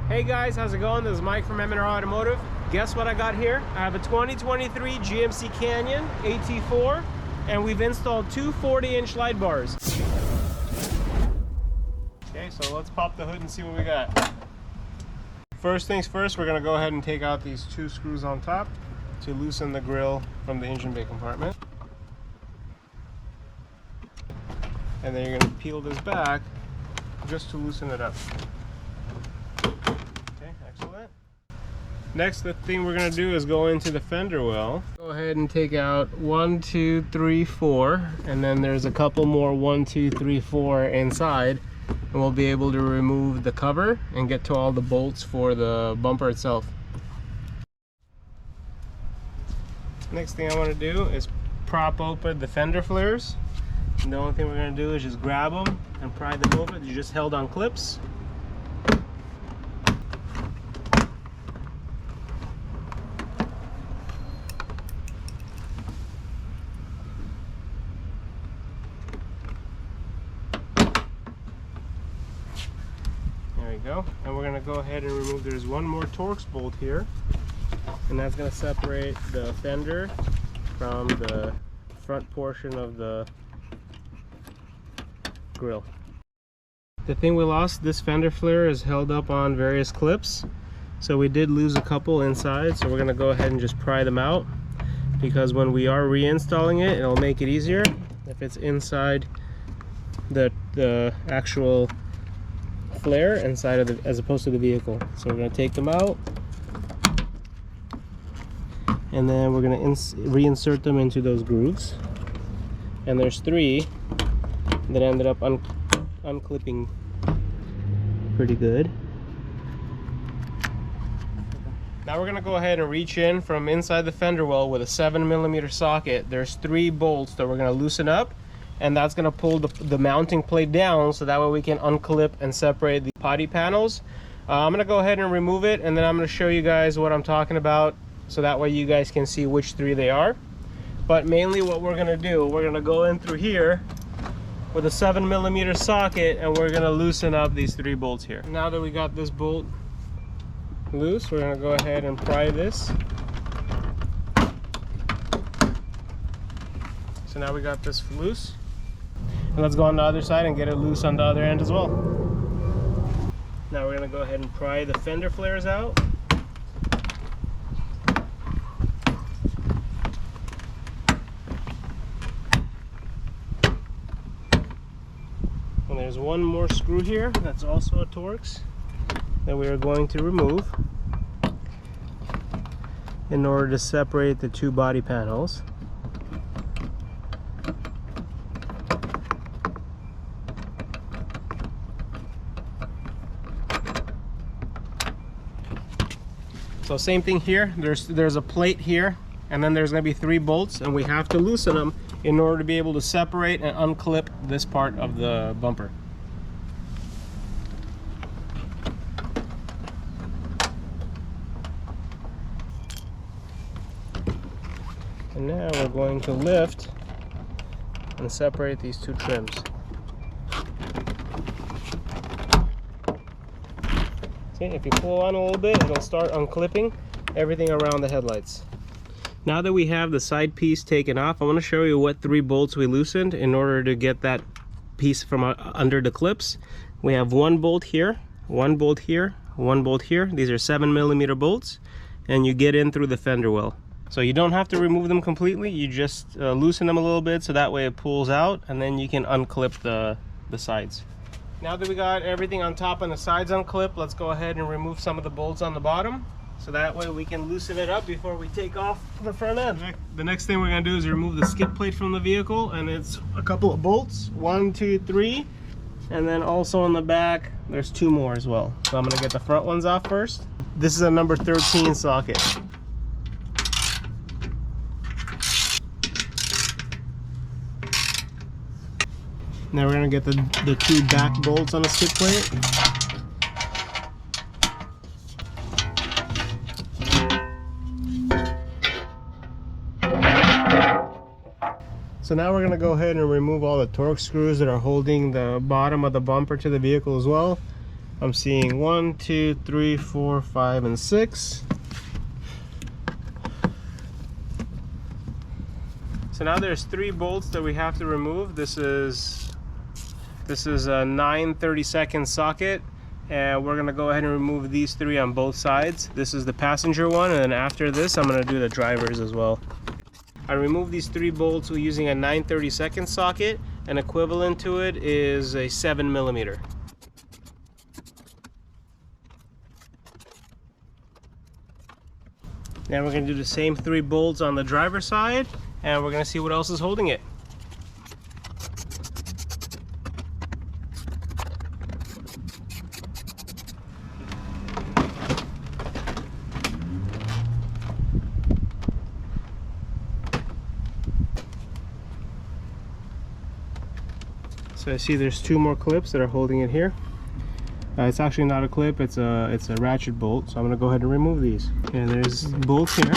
Hey guys, how's it going? This is Mike from M&R Automotive. Guess what I got here? I have a 2023 GMC Canyon AT4, and we've installed two 40-inch light bars. Okay, so let's pop the hood and see what we got. First things first, we're gonna go ahead and take out these two screws on top to loosen the grille from the engine bay compartment. And then you're gonna peel this back just to loosen it up. Excellent. Next, the thing we're going to do is go into the fender well. Go ahead and take out 1, 2, 3, 4, and then there's a couple more 1, 2, 3, 4 inside, and we'll be able to remove the cover and get to all the bolts for the bumper itself. Next thing I want to do is prop open the fender flares. And the only thing we're going to do is just grab them and pry them open. They're just held on clips. There we go. And we're going to go ahead and remove, there's one more Torx bolt here, and that's going to separate the fender from the front portion of the grille. The thing we lost, this fender flare is held up on various clips, so we did lose a couple inside, so we're going to go ahead and just pry them out, because when we are reinstalling it, it'll make it easier if it's inside the actual flare inside of the, as opposed to the vehicle. So we're going to take them out, and then we're going to reinsert them into those grooves, and there's 3 that ended up unclipping pretty good. Now we're going to go ahead and reach in from inside the fender well with a 7mm socket. There's 3 bolts that we're going to loosen up, and that's going to pull the mounting plate down, so that way we can unclip and separate the body panels. I'm going to go ahead and remove it, and then I'm going to show you guys what I'm talking about, so that way you guys can see which 3 they are. But mainly what we're going to do, we're going to go in through here with a 7mm socket, and we're going to loosen up these 3 bolts here. Now that we got this bolt loose, we're going to go ahead and pry this. So now we got this loose, and let's go on the other side and get it loose on the other end as well. Now we're going to go ahead and pry the fender flares out. And there's one more screw here that's also a Torx that we are going to remove in order to separate the 2 body panels. So same thing here, there's a plate here, and then there's going to be 3 bolts, and we have to loosen them in order to be able to separate and unclip this part of the bumper. And now we're going to lift and separate these 2 trims. See, if you pull on a little bit, it'll start unclipping everything around the headlights. Now that we have the side piece taken off, I want to show you what 3 bolts we loosened in order to get that piece from under the clips. We have 1 bolt here, 1 bolt here, 1 bolt here. These are 7mm bolts, and you get in through the fender well. So you don't have to remove them completely, you just loosen them a little bit, so that way it pulls out, and then you can unclip the sides. Now that we got everything on top and the sides unclipped, let's go ahead and remove some of the bolts on the bottom, so that way we can loosen it up before we take off the front end. The next thing we're going to do is remove the skid plate from the vehicle, and it's a couple of bolts, 1, 2, 3, and then also on the back there's 2 more as well. So I'm going to get the front ones off first. This is a number 13 socket. Now we're going to get the 2 back bolts on the skid plate. So now we're going to go ahead and remove all the Torx screws that are holding the bottom of the bumper to the vehicle as well. I'm seeing 1, 2, 3, 4, 5, and 6. So now there's 3 bolts that we have to remove. This is a 9/32 socket, and we're gonna go ahead and remove these 3 on both sides. This is the passenger one, and then after this I'm gonna do the driver's as well. I removed these 3 bolts using a 9/32 socket, and equivalent to it is a 7mm. Now we're going to do the same 3 bolts on the driver's side, and we're going to see what else is holding it. So I see there's 2 more clips that are holding it here. It's actually not a clip, it's a ratchet bolt, so I'm going to go ahead and remove these. And there's bolts here.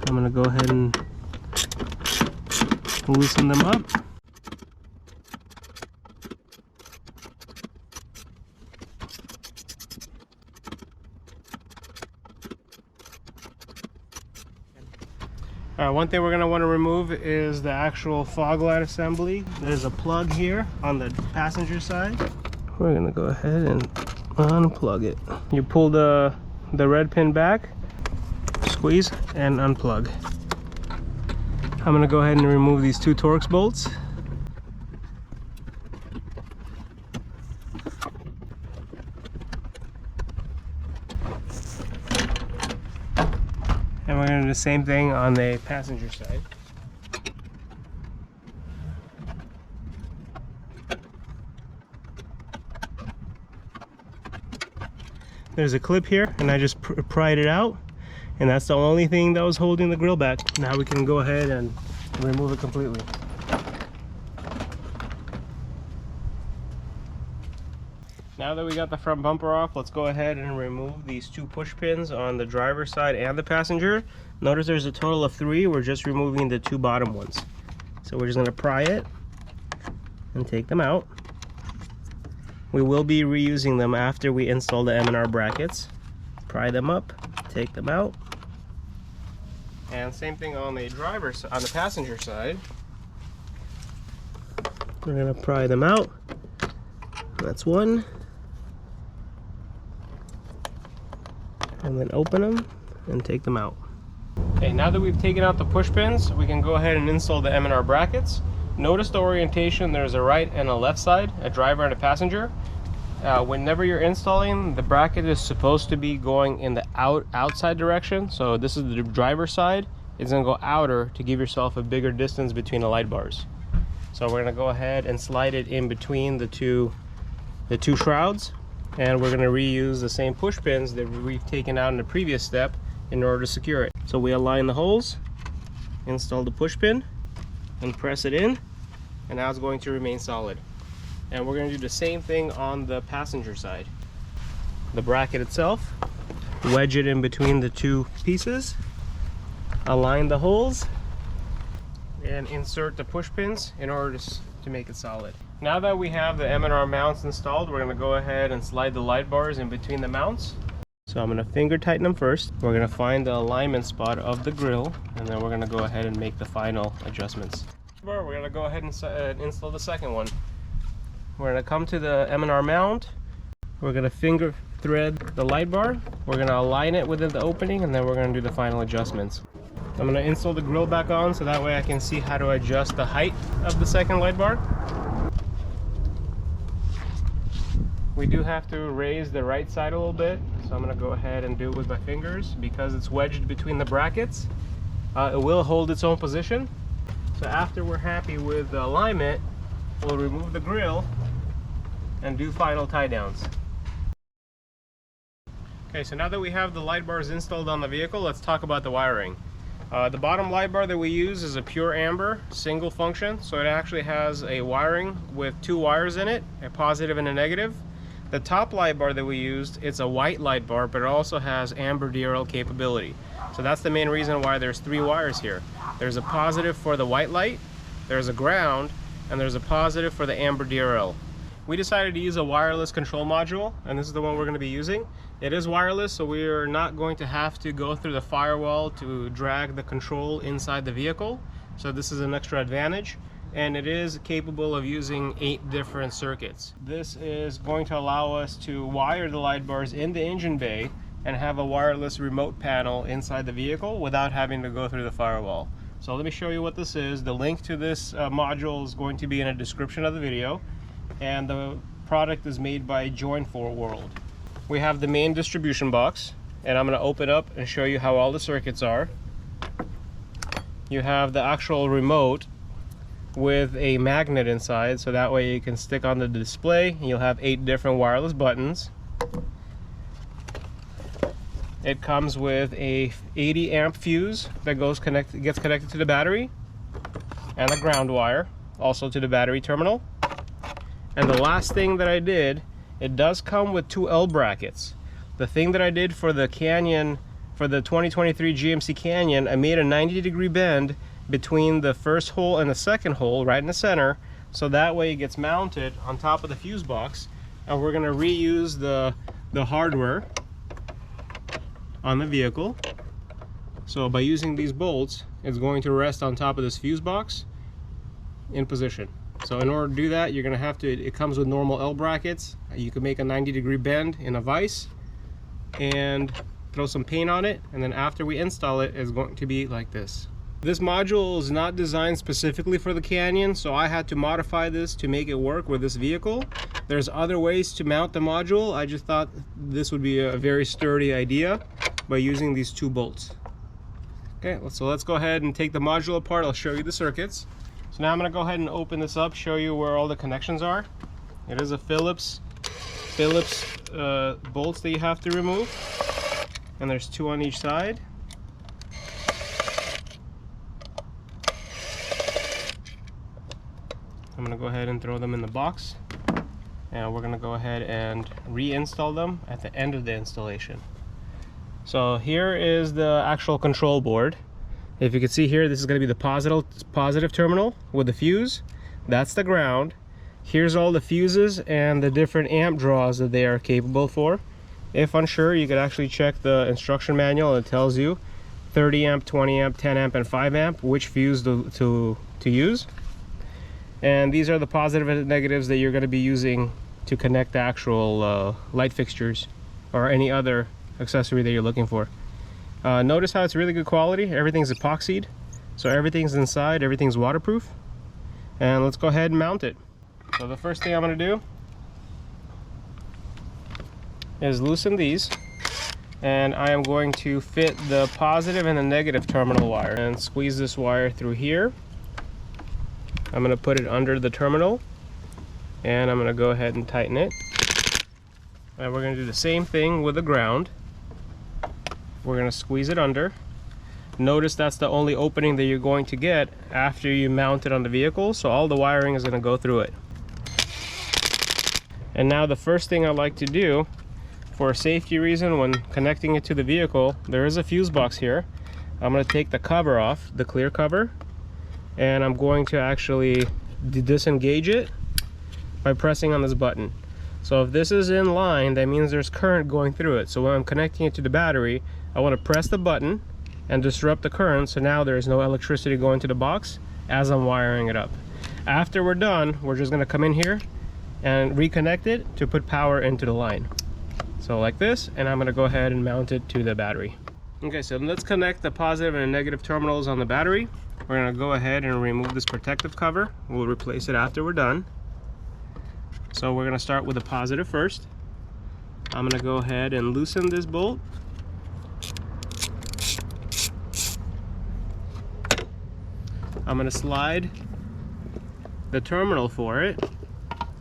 I'm going to go ahead and loosen them up. One thing we're going to want to remove is the actual fog light assembly. There's a plug here on the passenger side. We're going to go ahead and unplug it. You pull the red pin back, squeeze, and unplug. I'm going to go ahead and remove these 2 Torx bolts. And we're going to do the same thing on the passenger side. There's a clip here, and I just pried it out, and that's the only thing that was holding the grill back. Now we can go ahead and remove it completely. Now that we got the front bumper off, let's go ahead and remove these 2 push pins on the driver's side and the passenger. Notice there's a total of 3. We're just removing the 2 bottom ones. So we're just going to pry it and take them out. We will be reusing them after we install the M&R brackets. Pry them up, take them out. And same thing on the passenger side. We're going to pry them out. That's one. And then open them and take them out. Okay, now that we've taken out the push pins, we can go ahead and install the M&R brackets. Notice the orientation, there's a right and a left side, a driver and a passenger. Whenever you're installing, the bracket is supposed to be going in the outside direction. So this is the driver's side. It's going to go outer to give yourself a bigger distance between the light bars. So we're going to go ahead and slide it in between the two shrouds, and we're going to reuse the same push pins that we've taken out in the previous step in order to secure it. So we align the holes, install the push pin, and press it in, and now it's going to remain solid. And we're going to do the same thing on the passenger side. The bracket itself, wedge it in between the 2 pieces, align the holes, and insert the push pins in order to make it solid. Now that we have the M&R mounts installed, we're going to go ahead and slide the light bars in between the mounts. So I'm going to finger tighten them first. We're going to find the alignment spot of the grill, and then we're going to go ahead and make the final adjustments. We're going to go ahead and install the second one. We're going to come to the M&R mount. We're going to finger thread the light bar. We're going to align it within the opening, and then we're going to do the final adjustments. I'm going to install the grill back on so that way I can see how to adjust the height of the second light bar. We do have to raise the right side a little bit, so I'm going to go ahead and do it with my fingers because it's wedged between the brackets. It will hold its own position. So after we're happy with the alignment, we'll remove the grill and do final tie downs. Okay, so now that we have the light bars installed on the vehicle, let's talk about the wiring. The bottom light bar that we use is a pure amber single function, so it actually has a wiring with 2 wires in it, a positive and a negative. The top light bar that we used, it's a white light bar, but it also has Amber DRL capability. So that's the main reason why there's 3 wires here. There's a positive for the white light, there's a ground, and there's a positive for the Amber DRL. We decided to use a wireless control module, and this is the one we're going to be using. It is wireless, so we are not going to have to go through the firewall to drag the control inside the vehicle. So this is an extra advantage, and it is capable of using 8 different circuits. This is going to allow us to wire the light bars in the engine bay and have a wireless remote panel inside the vehicle without having to go through the firewall. So let me show you what this is. The link to this module is going to be in the description of the video, and the product is made by Join4 World. We have the main distribution box, and I'm going to open up and show you how all the circuits are. You have the actual remote with a magnet inside, so that way you can stick on the display. You'll have 8 different wireless buttons. It comes with a 80 amp fuse that gets connected to the battery, and a ground wire also to the battery terminal. And the last thing that I did, it does come with 2 L brackets. The thing that I did for the Canyon, for the 2023 GMC Canyon, I made a 90-degree bend between the first hole and the second hole right in the center, so that way it gets mounted on top of the fuse box, and we're going to reuse the hardware on the vehicle. So by using these bolts, it's going to rest on top of this fuse box in position. So in order to do that, you're going to have to, it comes with normal L brackets. You can make a 90-degree bend in a vise and throw some paint on it, and then after we install it, it's going to be like this. This module is not designed specifically for the Canyon, so I had to modify this to make it work with this vehicle. There's other ways to mount the module. I just thought this would be a very sturdy idea by using these 2 bolts. Okay, so let's go ahead and take the module apart. I'll show you the circuits. So now I'm going to go ahead and open this up, show you where all the connections are. It is a Phillips bolts that you have to remove, and there's 2 on each side. I'm going to go ahead and throw them in the box, and we're going to go ahead and reinstall them at the end of the installation. So here is the actual control board. If you can see here, this is going to be the positive terminal with the fuse. That's the ground. Here's all the fuses and the different amp draws that they are capable for. If unsure, you could actually check the instruction manual. It tells you 30 amp, 20 amp, 10 amp, and 5 amp, which fuse to use. And these are the positive and negatives that you're going to be using to connect the actual light fixtures or any other accessory that you're looking for. Notice how it's really good quality. Everything's epoxied, so everything's inside, everything's waterproof. And let's go ahead and mount it. So the first thing I'm going to do is loosen these, and I am going to fit the positive and the negative terminal wire and squeeze this wire through here. I'm going to put it under the terminal, and I'm going to go ahead and tighten it. And we're going to do the same thing with the ground. We're going to squeeze it under. Notice that's the only opening that you're going to get after you mount it on the vehicle, so all the wiring is going to go through it. And now the first thing I like to do, for a safety reason, when connecting it to the vehicle, there is a fuse box here. I'm going to take the cover off, the clear cover, and I'm going to actually disengage it by pressing on this button. So if this is in line, that means there's current going through it. So when I'm connecting it to the battery, I want to press the button and disrupt the current, so now there's no electricity going to the box as I'm wiring it up. After we're done, we're just going to come in here and reconnect it to put power into the line. So like this, and I'm going to go ahead and mount it to the battery. Okay, so let's connect the positive and negative terminals on the battery. We're going to go ahead and remove this protective cover. We'll replace it after we're done. So we're going to start with the positive first. I'm going to go ahead and loosen this bolt. I'm going to slide the terminal for it.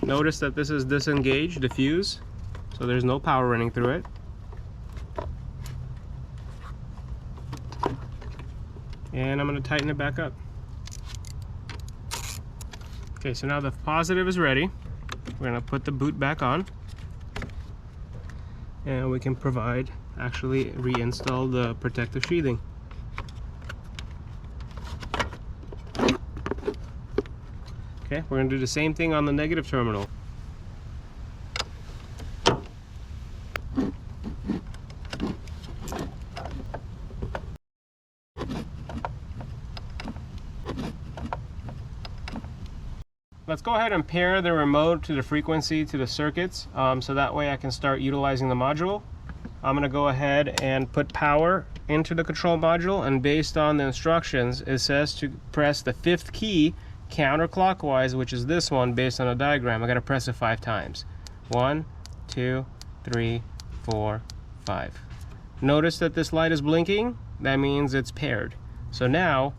Notice that this is disengaged, the fuse, so there's no power running through it. And I'm going to tighten it back up. Okay, so now the positive is ready. We're going to put the boot back on, and we can actually reinstall the protective sheathing. Okay, we're going to do the same thing on the negative terminal. let's go ahead and pair the remote to the frequency to the circuits, so that way I can start utilizing the module. I'm going to go ahead and put power into the control module, and based on the instructions it says to press the 5th key counterclockwise, which is this one. Based on the diagram, I got to press it 5 times. 1, 2, 3, 4, 5. Notice that this light is blinking. That means it's paired. So now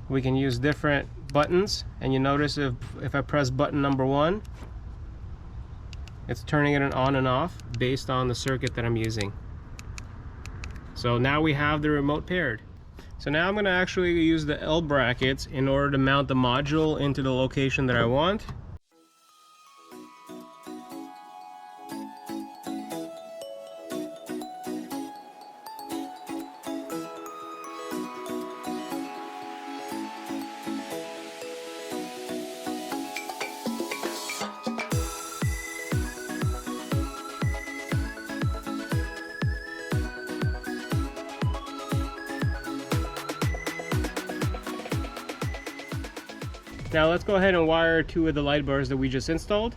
we can use different buttons, and you notice if I press button number 1, it's turning it on and off based on the circuit that I'm using. So now we have the remote paired. So now I'm going to actually use the L brackets in order to mount the module into the location that I want. Now let's go ahead and wire 2 of the light bars that we just installed.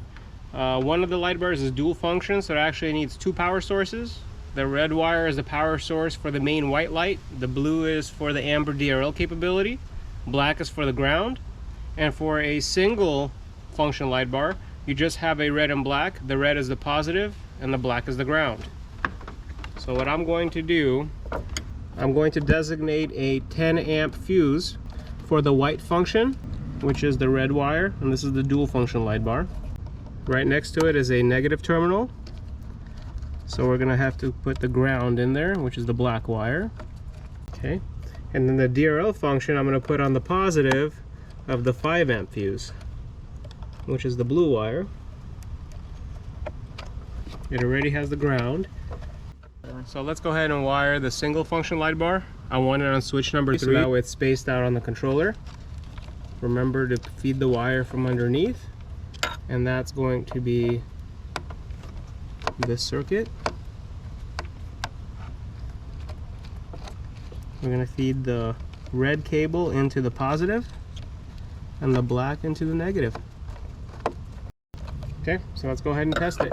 One of the light bars is dual function, so it actually needs 2 power sources. The red wire is the power source for the main white light. The blue is for the Amber DRL capability. Black is for the ground. And for a single function light bar, you just have a red and black. The red is the positive and the black is the ground. So what I'm going to do, I'm going to designate a 10 amp fuse for the white function, which is the red wire, and this is the dual function light bar. Right next to it is a negative terminal, so we're gonna have to put the ground in there, which is the black wire. Okay, and then the DRL function I'm gonna put on the positive of the 5 amp fuse, which is the blue wire. It already has the ground. So let's go ahead and wire the single function light bar. I want it on switch number 3, so that way it's spaced out on the controller. Remember to feed the wire from underneath, and that's going to be this circuit. We're going to feed the red cable into the positive and the black into the negative. Okay, so let's go ahead and test it.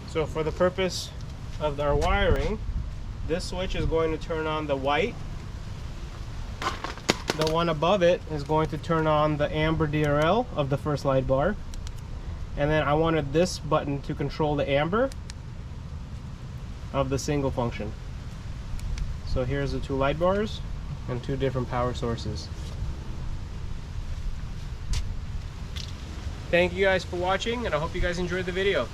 So for the purpose of our wiring, this switch is going to turn on the white. The one above it is going to turn on the Amber DRL of the first light bar. And then I wanted this button to control the Amber of the single function. So here's the 2 light bars and 2 different power sources. Thank you guys for watching, and I hope you guys enjoyed the video.